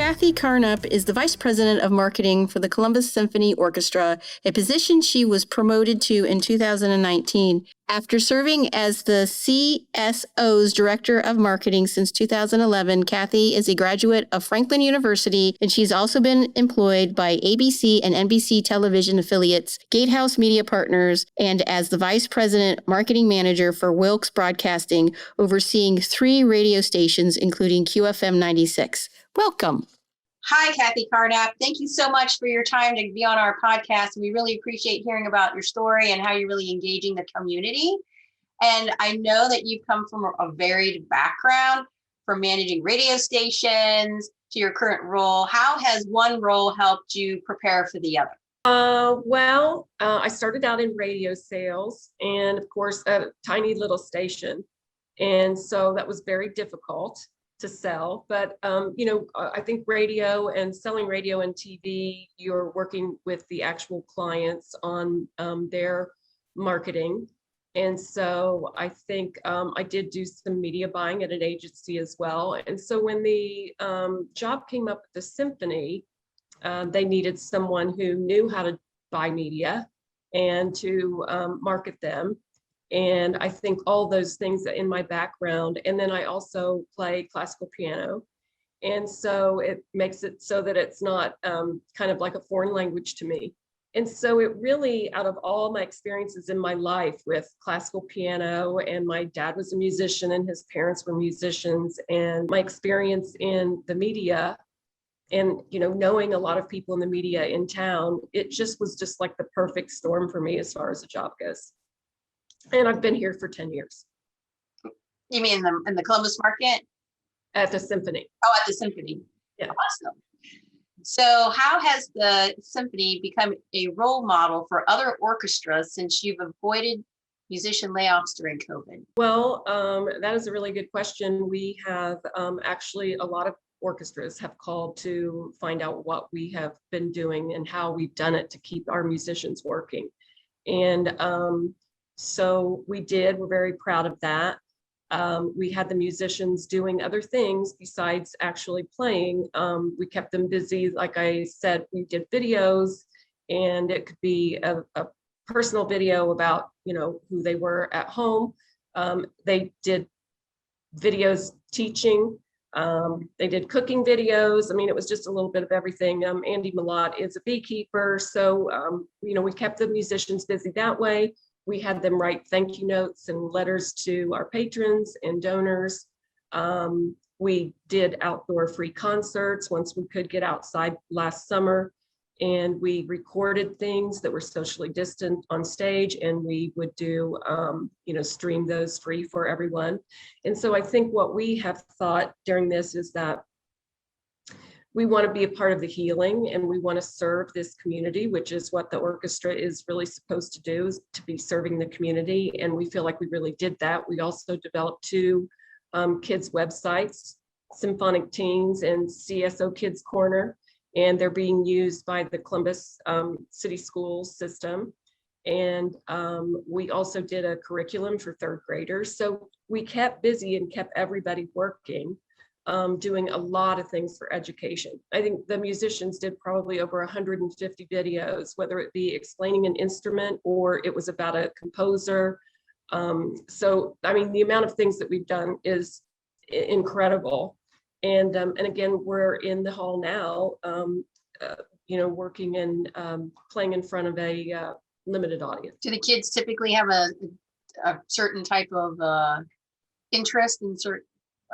Kathy Carnup is the Vice President of Marketing for the Columbus Symphony Orchestra, a position she was promoted to in 2019. After serving as the CSO's Director of Marketing since 2011, Kathy is a graduate of Franklin University, and she's also been employed by ABC and NBC television affiliates, Gatehouse Media Partners, and as the Vice President Marketing Manager for Wilkes Broadcasting, overseeing 3 radio stations, including QFM 96. Welcome. Hi, Kathy Carnup. Thank you so much for your time to be on our podcast. We really appreciate hearing about your story and how you're really engaging the community. And I know that you've come from a varied background, from managing radio stations to your current role. How has one role helped you prepare for the other? I started out in radio sales and, of course, at a tiny little station. And so that was very difficult to sell. But, I think radio and selling radio and TV, you're working with the actual clients on their marketing. And so I think I did do some media buying at an agency as well. And so when the job came up at the Symphony, they needed someone who knew how to buy media and to market them. And I think all those things in my background, and then I also play classical piano. And so it makes it so that it's not kind of like a foreign language to me. And so it really, out of all my experiences in my life with classical piano, and my dad was a musician and his parents were musicians, and my experience in the media and, knowing a lot of people in the media in town, it just was just like the perfect storm for me as far as the job goes. And I've been here for 10 years. You mean in the Columbus market? At the Symphony. Oh, at the Symphony. Yeah. Awesome. So how has the Symphony become a role model for other orchestras since you've avoided musician layoffs during COVID? Well, that is a really good question. We have actually a lot of orchestras have called to find out what we have been doing and how we've done it to keep our musicians working. And so we did. We're very proud of that. We had the musicians doing other things besides actually playing. We kept them busy. Like I said, we did videos, and it could be a personal video about, who they were at home. They did videos teaching. They did cooking videos. I mean, it was just a little bit of everything. Andy Malott is a beekeeper. So, we kept the musicians busy that way. We had them write thank you notes and letters to our patrons and donors. We did outdoor free concerts once we could get outside last summer, and we recorded things that were socially distant on stage, and we would do, stream those free for everyone. And so I think what we have thought during this is that we want to be a part of the healing, and we want to serve this community, which is what the orchestra is really supposed to do, is to be serving the community. And we feel like we really did that. We also developed 2 kids websites, Symphonic Teens and CSO Kids Corner, and they're being used by the Columbus City School system. And we also did a curriculum for 3rd graders. So we kept busy and kept everybody working, doing a lot of things for education. I think the musicians did probably over 150 videos, whether it be explaining an instrument or it was about a composer. So, I mean, the amount of things that we've done is incredible. And again, we're in the hall now, working and playing in front of a limited audience. Do the kids typically have a certain type of interest in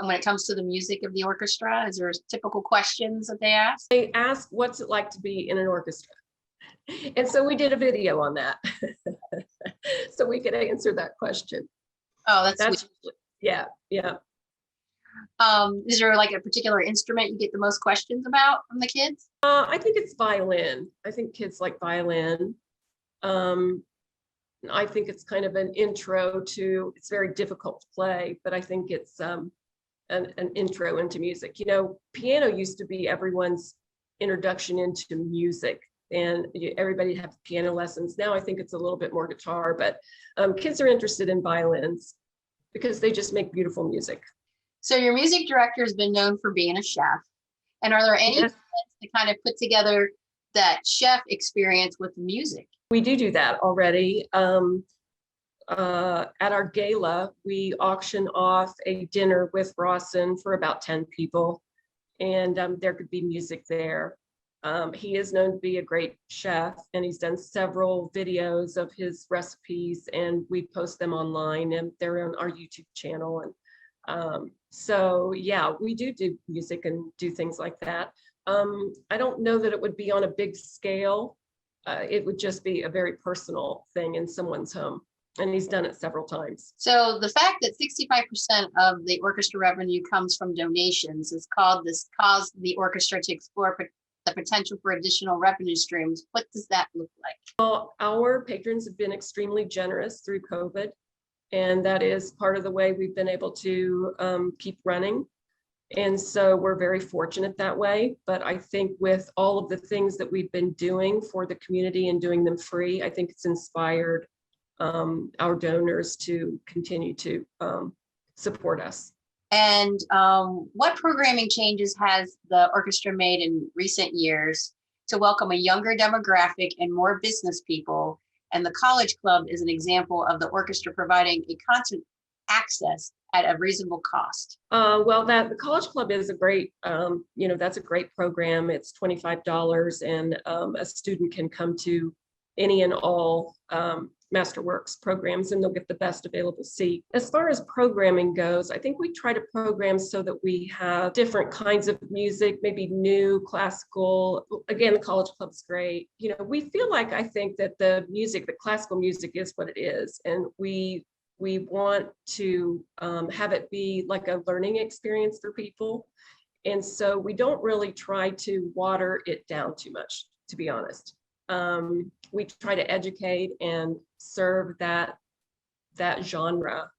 when it comes to the music of the orchestra? Is there typical questions that they ask? They ask, what's it like to be in an orchestra? And so we did a video on that. So we could answer that question. Oh, that's sweet. Yeah. Is there like a particular instrument you get the most questions about from the kids? I think it's violin. I think kids like violin. I think it's kind of an intro to, it's very difficult to play, but I think it's an intro into music. Piano used to be everyone's introduction into music, and everybody had piano lessons. Now I think it's a little bit more guitar, but kids are interested in violins because they just make beautiful music. So your music director has been known for being a chef. And are there any Yes. events to kind of put together that chef experience with music? We do that already. At our gala, we auction off a dinner with Rawson for about 10 people, and there could be music there. He is known to be a great chef, and he's done several videos of his recipes, and we post them online, and they're on our YouTube channel. And so, yeah, we do music and do things like that. I don't know that it would be on a big scale. It would just be a very personal thing in someone's home. And he's done it several times. So the fact that 65% of the orchestra revenue comes from donations has caused the orchestra to explore the potential for additional revenue streams. What does that look like? Well, our patrons have been extremely generous through COVID, and that is part of the way we've been able to keep running. And so we're very fortunate that way. But I think with all of the things that we've been doing for the community and doing them free, I think it's inspired our donors to continue to support us. And what programming changes has the orchestra made in recent years to welcome a younger demographic and more business people? And the College Club is an example of the orchestra providing a concert access at a reasonable cost. Well, the College Club is a great, that's a great program. It's $25, and a student can come to any and all Masterworks programs, and they'll get the best available seat. As far as programming goes, I think we try to program so that we have different kinds of music, maybe new, classical. Again, the College Club's great. We feel like, I think that the classical music is what it is, and we want to have it be like a learning experience for people. And so we don't really try to water it down too much, to be honest. We try to educate and serve that genre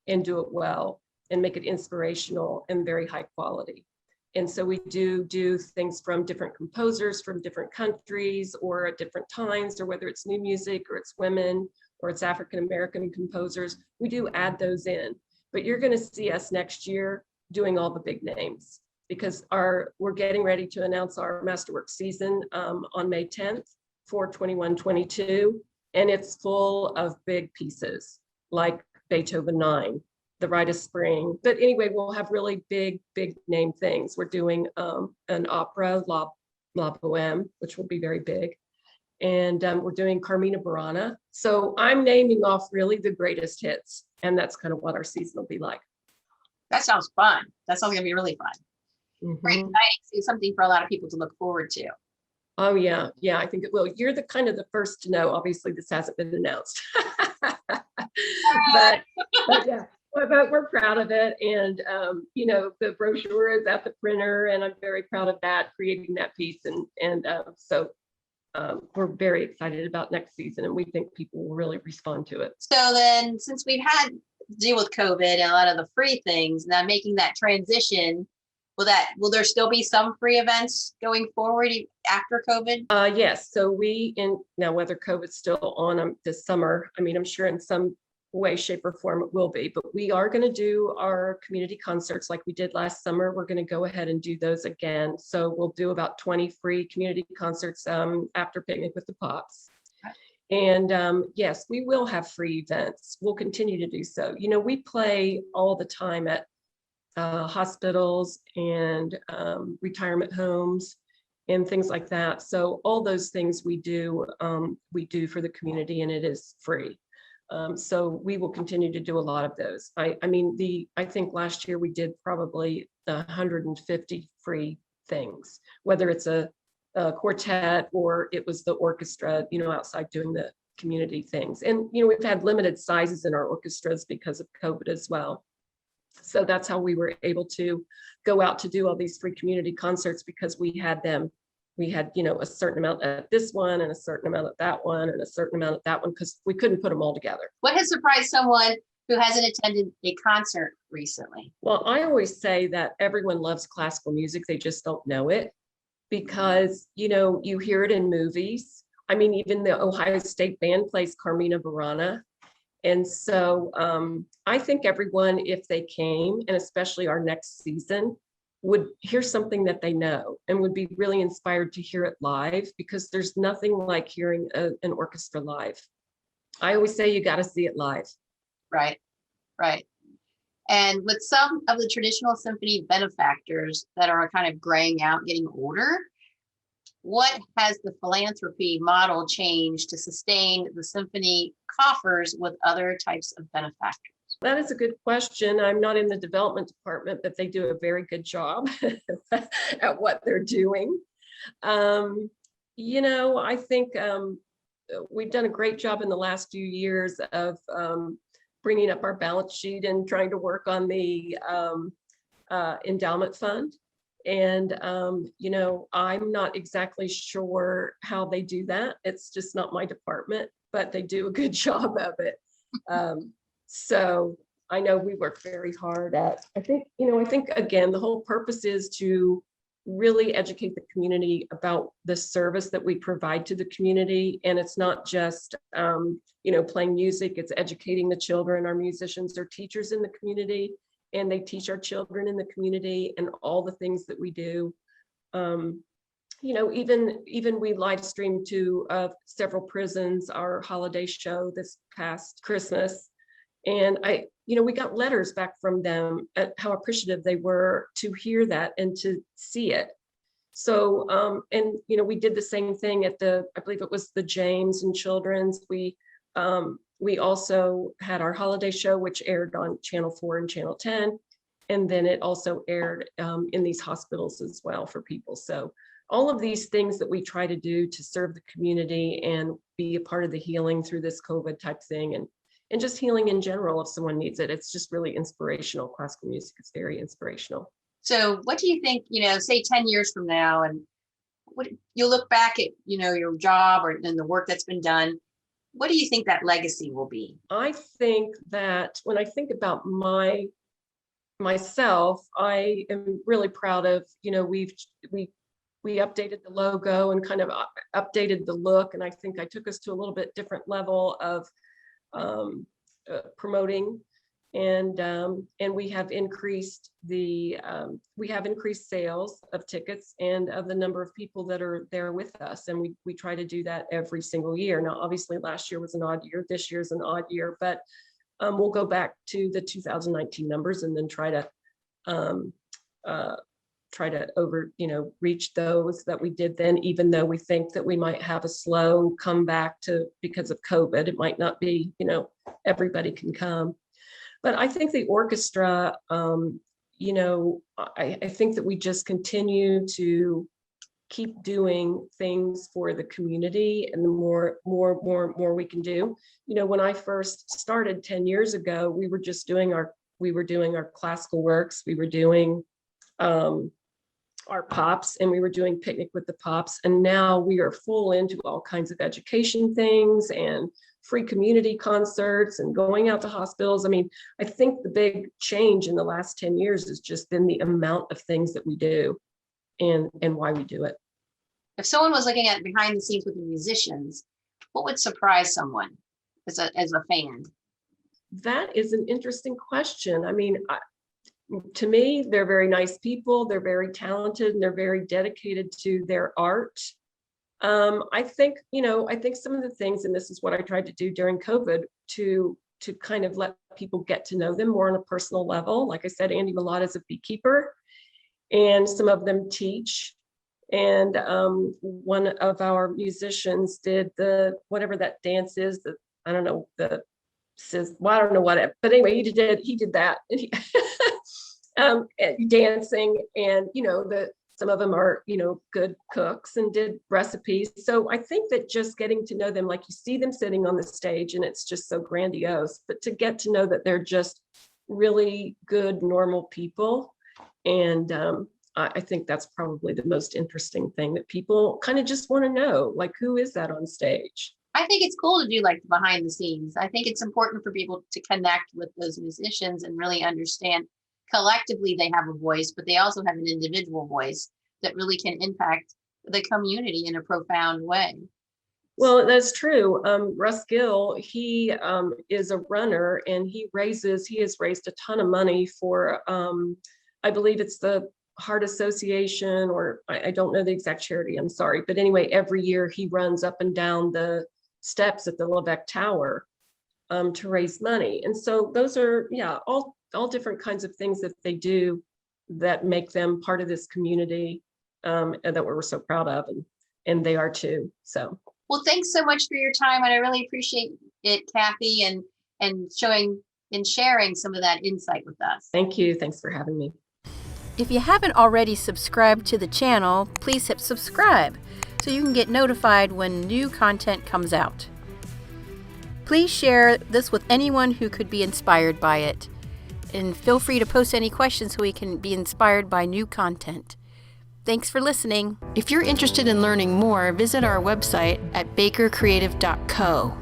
and do it well and make it inspirational and very high quality. And so we do things from different composers from different countries or at different times, or whether it's new music or it's women or it's African-American composers, we do add those in. But you're going to see us next year doing all the big names, because we're getting ready to announce our Masterworks season on May 10th for 21-22, and it's full of big pieces like Beethoven 9, The Rite of Spring. But anyway, we'll have really big name things. We're doing an opera, La Boheme, which will be very big. And we're doing Carmina Burana. So I'm naming off really the greatest hits, and that's kind of what our season will be like. That sounds fun. That sounds gonna be really fun. Mm-hmm. Very exciting. It's something for a lot of people to look forward to. Oh yeah, I think it will. You're the first to know. Obviously, this hasn't been announced, but yeah, but we're proud of it. And the brochure is at the printer, and I'm very proud of that, creating that piece, and so we're very excited about next season, and we think people will really respond to it. So then, since we've had to deal with COVID and a lot of the free things, now making that transition, will there still be some free events going forward after COVID? Yes. So now whether COVID's still on this summer, I'm sure in some way, shape, or form it will be, but we are going to do our community concerts like we did last summer. We're going to go ahead and do those again. So we'll do about 20 free community concerts after Picnic with the Pops. And yes, we will have free events. We'll continue to do so. We play all the time at hospitals and retirement homes and things like that. So all those things we do for the community, and it is free. So we will continue to do a lot of those. I think last year we did probably 150 free things, whether it's a quartet or it was the orchestra, outside doing the community things. And, we've had limited sizes in our orchestras because of COVID as well. So that's how we were able to go out to do all these free community concerts, because we had a certain amount at this one and a certain amount at that one and a certain amount at that one, because we couldn't put them all together. What has surprised someone who hasn't attended a concert recently? Well, I always say that everyone loves classical music. They just don't know it, because, you hear it in movies. Even the Ohio State Band plays Carmina Burana. And so I think everyone, if they came, and especially our next season, would hear something that they know and would be really inspired to hear it live, because there's nothing like hearing an orchestra live. I always say you got to see it live. Right, right. And with some of the traditional symphony benefactors that are kind of graying out, getting older, what has the philanthropy model changed to sustain the symphony coffers with other types of benefactors? That is a good question. I'm not in the development department, but they do a very good job at what they're doing. I think we've done a great job in the last few years of bringing up our balance sheet and trying to work on the endowment fund. And, I'm not exactly sure how they do that. It's just not my department, but they do a good job of it. So I know we work very hard at, I think again, the whole purpose is to really educate the community about the service that we provide to the community. And it's not just, playing music, it's educating the children. Our musicians are teachers in the community, and they teach our children in the community and all the things that we do. Even we live streamed to several prisons our holiday show this past Christmas. And we got letters back from them at how appreciative they were to hear that and to see it. So, we did the same thing at I believe it was the James and Children's. We also had our holiday show, which aired on Channel 4 and Channel 10. And then it also aired in these hospitals as well for people. So all of these things that we try to do to serve the community and be a part of the healing through this COVID type thing, and just healing in general if someone needs it. It's just really inspirational. Classical music is very inspirational. So what do you think, say 10 years from now, and what you'll look back at, your job or then the work that's been done, what do you think that legacy will be? I think that when I think about myself, I am really proud of, we updated the logo and kind of updated the look. And I think I took us to a little bit different level of promoting, and we have increased sales of tickets and of the number of people that are there with us. And we try to do that every single year. Now, obviously last year was an odd year. This year's an odd year, but we'll go back to the 2019 numbers and then try to reach those that we did then, even though we think that we might have a slow comeback because of COVID. It might not be, everybody can come. But I think the orchestra, I think that we just continue to keep doing things for the community, and the more we can do. When I first started 10 years ago, we were doing our classical works, we were doing our pops, and we were doing Picnic with the Pops. And now we are full into all kinds of education things and free community concerts and going out to hospitals. I mean, I think the big change in the last 10 years has just been the amount of things that we do and why we do it. If someone was looking at behind the scenes with the musicians, what would surprise someone as a fan? That is an interesting question. I mean, to me, they're very nice people. They're very talented, and they're very dedicated to their art. I think some of the things, and this is what I tried to do during COVID, to kind of let people get to know them more on a personal level. Like I said, Andy Malott is a beekeeper, and some of them teach. And one of our musicians did whatever that dance is, I don't know what, but anyway, he did that. Dancing, and some of them are good cooks and did recipes. So I think that just getting to know them, like you see them sitting on the stage and it's just so grandiose, but to get to know that they're just really good, normal people. And I think that's probably the most interesting thing, that people kind of just want to know, like, who is that on stage? I think it's cool to do like behind the scenes. I think it's important for people to connect with those musicians and really understand collectively they have a voice, but they also have an individual voice that really can impact the community in a profound way. Well, that's true. Russ Gill, he is a runner, and he has raised a ton of money for, I believe it's the Heart Association, or I don't know the exact charity, I'm sorry. But anyway, every year he runs up and down the steps at the Levesque Tower to raise money. And so those are, all different kinds of things that they do that make them part of this community, and that we're so proud of, and they are too. So, well, thanks so much for your time, and I really appreciate it, Kathy, and showing and sharing some of that insight with us. Thank you. Thanks for having me. If you haven't already subscribed to the channel, please hit subscribe so you can get notified when new content comes out. Please share this with anyone who could be inspired by it. And feel free to post any questions so we can be inspired by new content. Thanks for listening. If you're interested in learning more, visit our website at bakercreative.co.